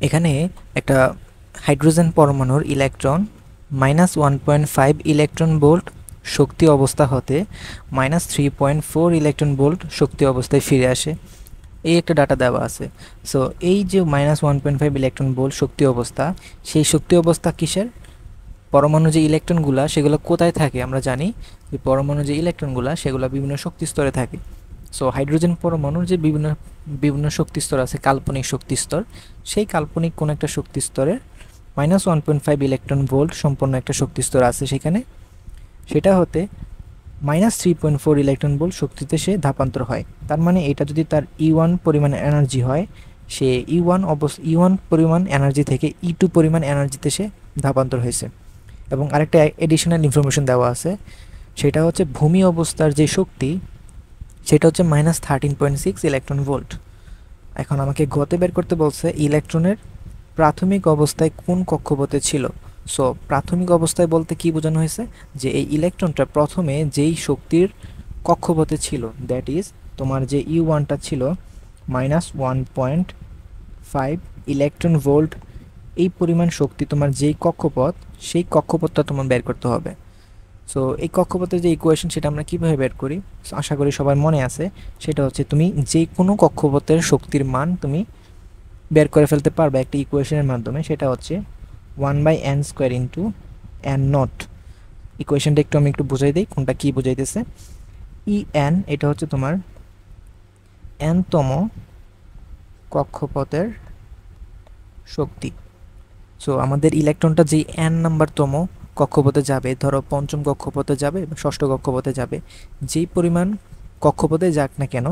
এখানে একটা হাইড্রোজেন পরমাণুর ইলেকট্রন -1.5 ইলেকট্রন ভোল্ট শক্তি অবস্থা হতে -3.4 ইলেকট্রন ভোল্ট শক্তি অবস্থায় ফিরে আসে, এই একটা ডাটা দেওয়া আছে। সো এই যে -1.5 ইলেকট্রন ভোল্ট শক্তি অবস্থা, সেই শক্তি অবস্থা কিসের? পরমাণু যে ইলেকট্রনগুলা সেগুলো কোথায় থাকে আমরা জানি যে পরমাণু যে ইলেকট্রনগুলা সেগুলো বিভিন্ন শক্তি স্তরে থাকে। সো হাইড্রোজেন পরমাণুর যে বিভিন্ন বিভিন্ন শক্তি স্তর আছে, কাল্পনিক শক্তি স্তর, সেই কাল্পনিক কোন একটা শক্তি স্তরে -1.5 ইলেকট্রন ভোল্ট সম্পন্ন একটা শক্তি স্তর আছে সেখানে, সেটা হতে -3.4 ইলেকট্রন ভোল্ট শক্তিতে সে ধাপান্তর হয়। তার মানে এটা যদি তার E1 পরিমাণ এনার্জি হয়, সে E1 পরিমাণ এনার্জি থেকে E2 পরিমাণ এনার্জিতে সে ধাপান্তর হয়েছে। এবং আরেকটা এডিশনাল ইনফরমেশন দেওয়া আছে, সেটা হচ্ছে ভূমি অবস্থার যে শক্তি সেটা হচ্ছে -13.6 ইলেকট্রন ভোল্ট। এখন আমাকে গতে বের করতে বলছে ইলেকট্রনের প্রাথমিক অবস্থায় কোন কক্ষপথে ছিল। সো প্রাথমিক অবস্থায় বলতে কি বোঝানো হয়েছে, যে এই ইলেকট্রনটা প্রথমে যেই শক্তির কক্ষপথে ছিল, দ্যাট ইজ তোমার যে E1টা ছিল -1.5 ইলেকট্রন ভোল্ট, এই পরিমাণ শক্তি তোমার যেই কক্ষপথ, সেই কক্ষপথটা তোমার বের করতে হবে। সো এই কক্ষপথের যে ইকুয়েশন সেটা আমরা কীভাবে বের করি, আশা করি সবার মনে আছে। সেটা হচ্ছে তুমি যে কোনো কক্ষপথের শক্তির মান তুমি বের করে ফেলতে পারবে একটা ইকুয়েশনের মাধ্যমে, সেটা হচ্ছে 1/n² ইন্টু n0। ইকুয়েশনটা আমি একটু বুঝাই দিই কোনটা কী বুঝাইতেছে। En এটা হচ্ছে তোমার nতম কক্ষপথের শক্তি। সো আমাদের ইলেকট্রনটা যেই n নাম্বারতম কক্ষপথে যাবে, ধরো পঞ্চম কক্ষপথে যাবে বা ষষ্ঠ কক্ষপথে যাবে, যেই পরিমাণ কক্ষপথে যাক না কেন,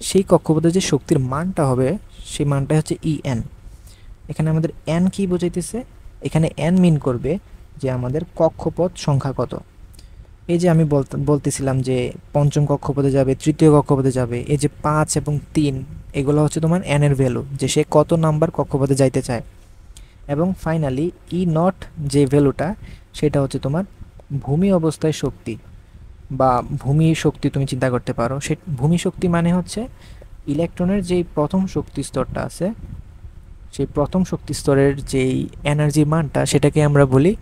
সেই কক্ষপথে যে শক্তির মানটা হবে সেই মানটা হচ্ছে En। এখানে আমাদের n কি বোঝাইতেছে, এখানে n মিন করবে যে আমাদের কক্ষপথ সংখ্যা কত। এই যে আমি বলতেছিলাম যে পঞ্চম কক্ষপথে যাবে, তৃতীয় কক্ষপথে যাবে, এই যে 5 এবং 3 এগুলো হচ্ছে তোমার n এর ভ্যালু, যে সে কত নাম্বার কক্ষপথে যাইতে চায়। এবং ফাইনালি E0 যে ভ্যালুটা, সেটা হচ্ছে তোমার ভূমি অবস্থায় শক্তি বা ভূমি শক্তি তুমি চিন্তা করতে পারো। সে ভূমি শক্তি মানে হচ্ছে ইলেকট্রনের যেই প্রথম শক্তি স্তরটা আছে, সেই প্রথম শক্তি স্তরের যেই এনার্জির মানটা, সেটাকে আমরা বলি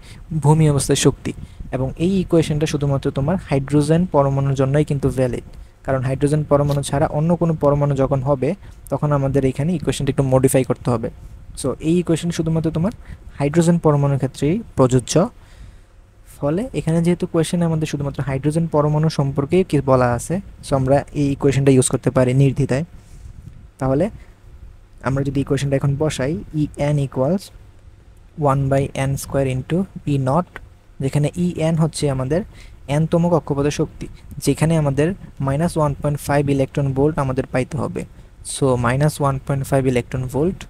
ভূমি অবস্থায় শক্তি। এবং এই ইকুয়েশনটা শুধুমাত্র তোমার হাইড্রোজেন পরমাণুর জন্যই কিন্তু ভ্যালিড, কারণ হাইড্রোজেন পরমাণু ছাড়া অন্য কোনো পরমাণু যখন হবে তখন আমাদের এখানে ইকুয়েশনটা একটু মডিফাই করতে হবে। সো এই ইকুয়েশন শুধুমাত্র তোমার হাইড্রোজেন পরমাণুর ক্ষেত্রেই প্রযোজ্য। ফলে এখানে যেহেতু কোয়েশনে আমাদের শুধুমাত্র হাইড্রোজেন পরমাণু সম্পর্কেই কি বলা আছে, সো আমরা এই ইকুয়েশনটা ইউজ করতে পারি নির্দ্বিধায়। তাহলে আমরা যদি ইকুয়েশনটা এখন বসাই, En equals 1/n² into E0, যেখানে En হচ্ছে আমাদের nতম কক্ষপথের শক্তি, যেখানে আমাদের -1.5 ইলেকট্রন ভোল্ট আমাদের পাইতে হবে। So -1.5 electron volt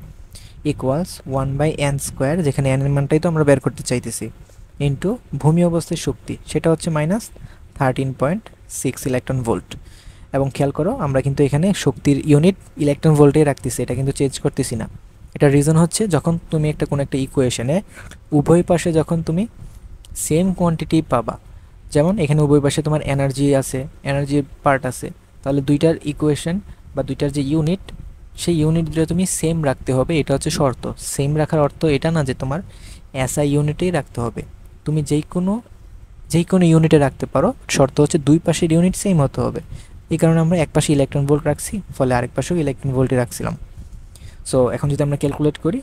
equals 1/n², যেখানে n এর মানটাই তো আমরা বের করতে চাইতেছি, ইন্টু ভূমি অবস্থায় শক্তি, সেটা হচ্ছে -13.6 ইলেকট্রন ভোল্ট। এবং খেয়াল করো আমরা কিন্তু এখানে শক্তির ইউনিট ইলেকট্রন ভোল্টেই রাখতেছি, এটা কিন্তু চেঞ্জ করতেছি না। এটা রিজন হচ্ছে যখন তুমি কোনো একটা ইকুয়েশনে উভয় পাশে যখন তুমি সেম কোয়ান্টিটি পাবা, যেমন এখানে উভয় পাশে তোমার এনার্জি আছে, এনার্জির পার্ট আছে, তাহলে দুইটার ইকুয়েশন বা দুইটার যে ইউনিট, সেই ইউনিট দুটো তুমি সেম রাখতে হবে, এটা হচ্ছে শর্ত। সেম রাখার অর্থ এটা না যে তোমার এসআই ইউনিটেই রাখতে হবে, তুমি যেই কোনো ইউনিটে রাখতে পারো, শর্ত হচ্ছে দুই পাশের ইউনিট সেম হতে হবে। এই কারণে আমরা এক পাশে ইলেকট্রন ভোল্ট রাখছি, ফলে আরেক পাশেও ইলেকট্রন ভোল্টই রাখছিলাম। সো এখন যদি আমরা ক্যালকুলেট করি,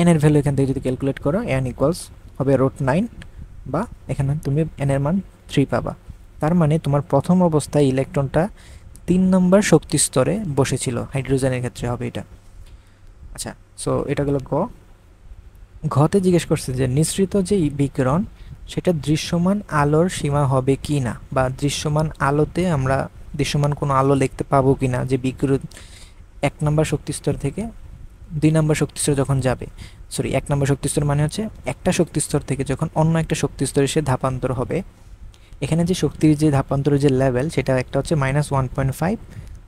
এন এর ভ্যালু এখান থেকে যদি ক্যালকুলেট করো, n ইকুয়ালস হবে √9, বা এখানে তুমি n এর মান 3 পাবা। তার মানে তোমার প্রথম অবস্থায় ইলেকট্রনটা 3 নম্বর শক্তি স্তরে বসেছিল, হাইড্রোজেনের ক্ষেত্রে হবে এটা। আচ্ছা, সো এটা গেল ঘতে জিজ্ঞেস করছে যে নিঃসৃত যে বিকিরণ সেটা দৃশ্যমান আলোর সীমা হবে কি না, বা দৃশ্যমান আলোতে আমরা দৃশ্যমান কোনো আলো দেখতে পাবো কি না, যে বিকিরণ 1 নম্বর শক্তিস্তর থেকে 2 নম্বর শক্তিস্তর যখন যাবে। সরি, 1 নম্বর শক্তিস্তর মানে হচ্ছে একটা শক্তিস্তর থেকে যখন অন্য একটা শক্তিস্তরে সে ধাপান্তর হবে। এখানে যে শক্তির যে ধাপান্তরের যে লেভেল, সেটা একটা হচ্ছে -1.5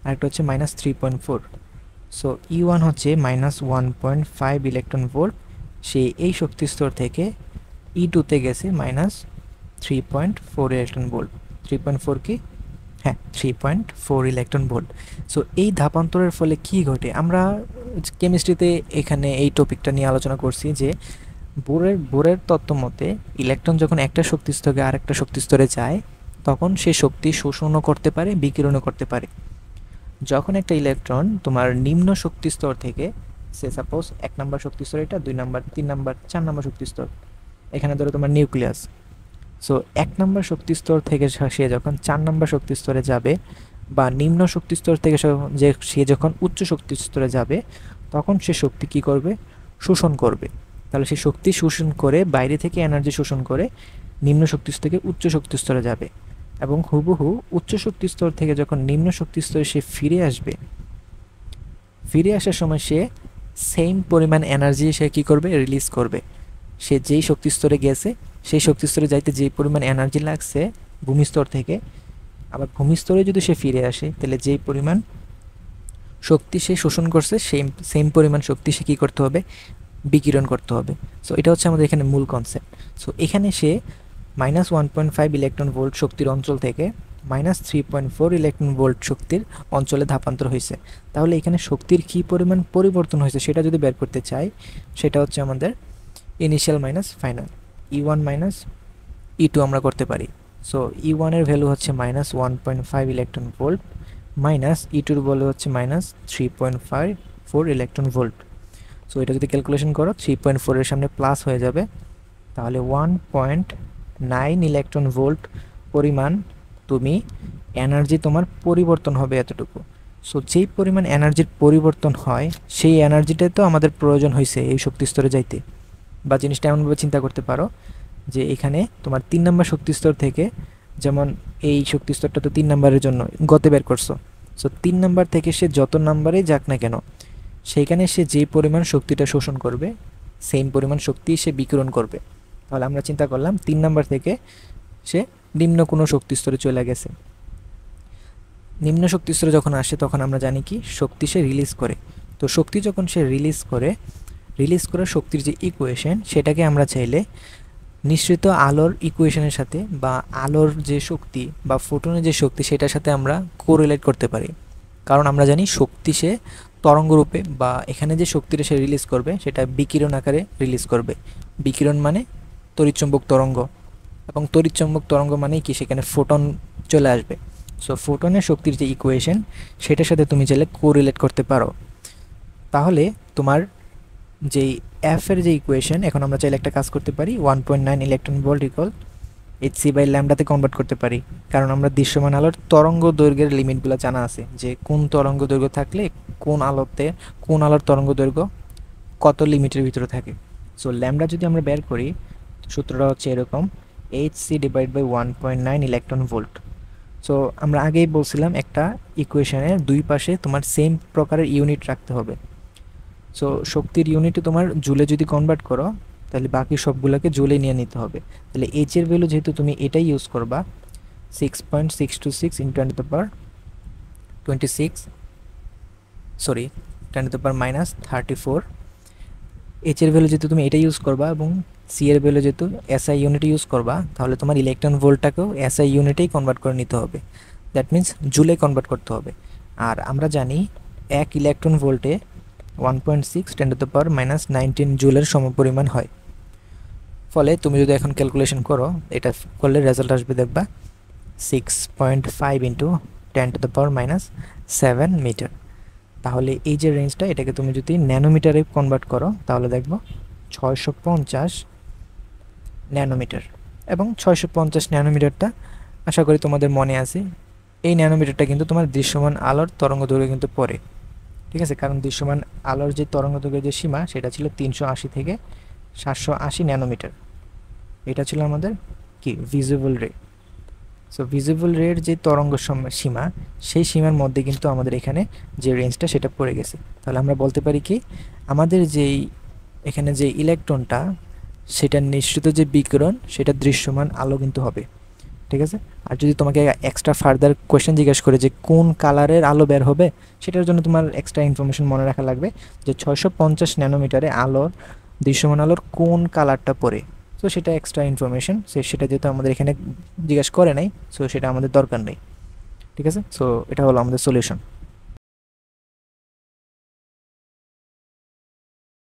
আর একটা হচ্ছে -3.4। সো E1 হচ্ছে -1.5 ইলেকট্রন ভোল্ট, সে এই শক্তিস্তর থেকে E2 তে গেছে -3.4 ইলেকট্রন ভোল্ট। 3.4 কি হ্যাঁ 3.4 ইলেকট্রন ভোল্ট। সো এই ধাপান্তরের ফলে কি ঘটে, আমরা কেমিস্ট্রিতে এখানে এই টপিকটা নিয়ে আলোচনা করছি যে বোরের তত্ত্ব মতে ইলেকট্রন যখন একটা শক্তি স্তরে আরেকটা শক্তি স্তরে যায় তখন সে শক্তি শোষণও করতে পারে, বিকিরণও করতে পারে। যখন একটা ইলেকট্রন তোমার নিম্ন শক্তি স্তর থেকে, সে সাপোজ 1 নম্বর শক্তি স্তর, এটা 2 নম্বর, 3 নম্বর, 4 নম্বর শক্তি স্তর, এখানে ধরো তোমার নিউক্লিয়াস। সো 1 নম্বর শক্তি স্তর থেকে সে যখন 4 নম্বর শক্তি স্তরে যাবে বা নিম্ন শক্তি স্তর থেকে সে যখন উচ্চ শক্তি স্তরে যাবে তখন সে শক্তি কি করবে, শোষণ করবে। তাহলে সে শক্তি শোষণ করে, বাইরে থেকে এনার্জি শোষণ করে নিম্ন শক্তি স্তর থেকে উচ্চ শক্তি স্তরে যাবে, এবং হুবহু উচ্চ শক্তি স্তর থেকে যখন নিম্ন শক্তি স্তরে সে ফিরে আসবে, ফিরে আসার সময় সে সেম পরিমাণ এনার্জি সে কী করবে, রিলিজ করবে। সে যেই শক্তি স্তরে গেছে সেই শক্তি স্তরে যাইতে যেই পরিমাণ এনার্জি লাগছে ভূমিস্তর থেকে, আবার ভূমিস্তরে যদি সে ফিরে আসে তাহলে যেই পরিমাণ শক্তি সে শোষণ করছে সেম পরিমাণ শক্তি সে কী করতে হবে, বিকিরণ করতে হবে। সো এটা হচ্ছে আমাদের এখানে মূল কনসেপ্ট। সো এখানে সে -1.5 ইলেকট্রন ভোল্ট শক্তির অঞ্চল থেকে -3.4 ইলেকট্রন ভোল্ট শক্তির অঞ্চলে ধাপান্তর হয়েছে। তাহলে এখানে শক্তির কী পরিমাণ পরিবর্তন হয়েছে সেটা যদি বের করতে চাই, সেটা হচ্ছে আমাদের initial minus final, E1 minus E2 আমরা করতে পারি। সো E1 এর ভ্যালু হচ্ছে -1.5 ইলেকট্রন ভোল্ট মাইনাস E2 এর ভ্যালু হচ্ছে -3.54 ইলেকট্রন ভোল্ট। সো এটা যদি ক্যালকুলেশন করো 3.4 এর সামনে প্লাস হয়ে যাবে, তাহলে 1.9 ইলেকট্রন ভোল্ট পরিমাণ তুমি এনার্জি তোমার পরিবর্তন হবে এতটুকু। সো যেই পরিমাণ এনার্জির পরিবর্তন হয় সেই এনার্জিটাই তো আমাদের প্রয়োজন হয়েছে এই শক্তি স্তরে যাইতে। বা জিনিসটা এমনভাবে চিন্তা করতে পারো যে এখানে তোমার 3 নম্বর শক্তি স্তর থেকে, যেমন এই শক্তি স্তরটা তো 3 নম্বরের জন্য গতে বের করছো, সো 3 নম্বর থেকে সে যত নম্বরেই যাক না কেন সেইখানে সে যে পরিমাণ শক্তিটা শোষণ করবে সেম পরিমাণ শক্তি সে বিকিরণ করবে। তাহলে আমরা চিন্তা করলাম 3 নম্বর থেকে সে নিম্ন কোনো শক্তি স্তরে চলে গেছে। নিম্ন শক্তি স্তরে যখন আসে তখন আমরা জানি কি শক্তি সে রিলিজ করে। তো শক্তি যখন সে রিলিজ করে শক্তির যে ইকুয়েশন সেটাকে আমরা চাইলে নিঃসৃত আলোর ইকুয়েশনের সাথে বা আলোর যে শক্তি বা ফোটনের যে শক্তি সেটার সাথে আমরা কোরিলেট করতে পারি। কারণ আমরা জানি শক্তি সে তরঙ্গ রূপে, বা এখানে যে শক্তিটা সে রিলিজ করবে সেটা বিকিরণ আকারে রিলিজ করবে। বিকিরণ মানে তড়িৎচুম্বক তরঙ্গ, এবং তড়িৎচুম্বক তরঙ্গ মানেই কি সেখানে ফোটন চলে আসবে। সো ফোটনের শক্তির যে ইকুয়েশন সেটার সাথে তুমি চাইলে কোরিলেট করতে পারো। তাহলে তোমার যেই এফ এর যে ইকুয়েশন, এখন আমরা চাইলে একটা কাজ করতে পারি, 1.9 electron volt equal hc/λ convert করতে পারি। কারণ আমরা দৃশ্যমান আলোর তরঙ্গ দৈর্ঘ্যের লিমিটগুলো জানা আছে যে কোন তরঙ্গ দৈর্ঘ্য থাকলে কোন আলোর তরঙ্গ দৈর্ঘ্য কত লিমিটের ভিতরে থাকে। সো ল্যামডা যদি আমরা বের করি সূত্রটা হচ্ছে এরকম, hc/1.9 ইলেকট্রন ভোল্ট। সো আমরা আগেই বলছিলাম একটা ইকুয়েশনের দুই পাশে তোমার সেম প্রকারের ইউনিট রাখতে হবে। সো শক্তির ইউনিটে তোমার জুলে যদি কনভার্ট করো তাহলে বাকি সবগুলোকে জুলে নিয়ে নিতে হবে। তাহলে এইচ এর ভ্যালু যেহেতু তুমি এটাই ইউজ করবা 6.626 × 10⁻²4, এইচ এর ভ্যালু যেহেতু তুমি এটা ইউজ করবা এবং সি এর ভ্যালু যেহেতু এসআই ইউনিটে ইউজ করবা, তাহলে তোমার ইলেকট্রন ভোল্টটাকেও এসআই ইউনিটেই কনভার্ট করে নিতে হবে। দ্যাট মিন্স জুলে কনভার্ট করতে হবে। আর আমরা জানি 1 ইলেকট্রন ভোল্টে 1.6 × 10⁻19 জুলের সমপরিমাণ হয়। ফলে তুমি যদি এখন ক্যালকুলেশন করো, এটা করলে রেজাল্ট আসবে দেখবা 6.5 × 10⁻7 মিটার। তাহলে এই যে রেঞ্জটা, এটাকে তুমি যদি ন্যানোমিটারে কনভার্ট করো তাহলে দেখবো 650 ন্যানোমিটার। এবং 650 ন্যানোমিটারটা আশা করি তোমাদের মনে আছে। এই ন্যানোমিটারটা কিন্তু তোমার দৃশ্যমান আলোর তরঙ্গ দৈর্ঘ্য কিন্তু পড়ে, ঠিক আছে? কারণ দৃশ্যমান আলোর যে তরঙ্গ দৈর্ঘ্যের যে সীমা সেটা ছিল 380 থেকে 780 ন্যানোমিটার। এটা ছিল আমাদের কি ভিজিবল রে। সো ভিজিবল রের যে তরঙ্গ সীমা, সেই সীমার মধ্যে কিন্তু আমাদের এখানে যে রেঞ্জটা সেটা পড়ে গেছে। তাহলে আমরা বলতে পারি কি আমাদের যেই এখানে যে ইলেকট্রনটা সেটা নিঃসৃত যে বিকিরণ সেটা দৃশ্যমান আলো কিন্তু হবে, ঠিক আছে? আর যদি তোমাকে এক্সট্রা ফার্দার কোয়েশ্চেন জিজ্ঞাসা করে যে কোন কালারের আলো বের হবে, সেটার জন্য তোমার এক্সট্রা ইনফরমেশন মনে রাখা লাগবে যে 650 ন্যানোমিটারে আলোর দৃশ্যমান আলোর কোন কালারটা পড়ে। সো সেটা এক্সট্রা ইনফরমেশন, সেটা যেহেতু আমাদের এখানে জিজ্ঞাসা করে নাই, সো সেটা আমাদের দরকার নেই, ঠিক আছে? সো এটা হলো আমাদের সলিউশন।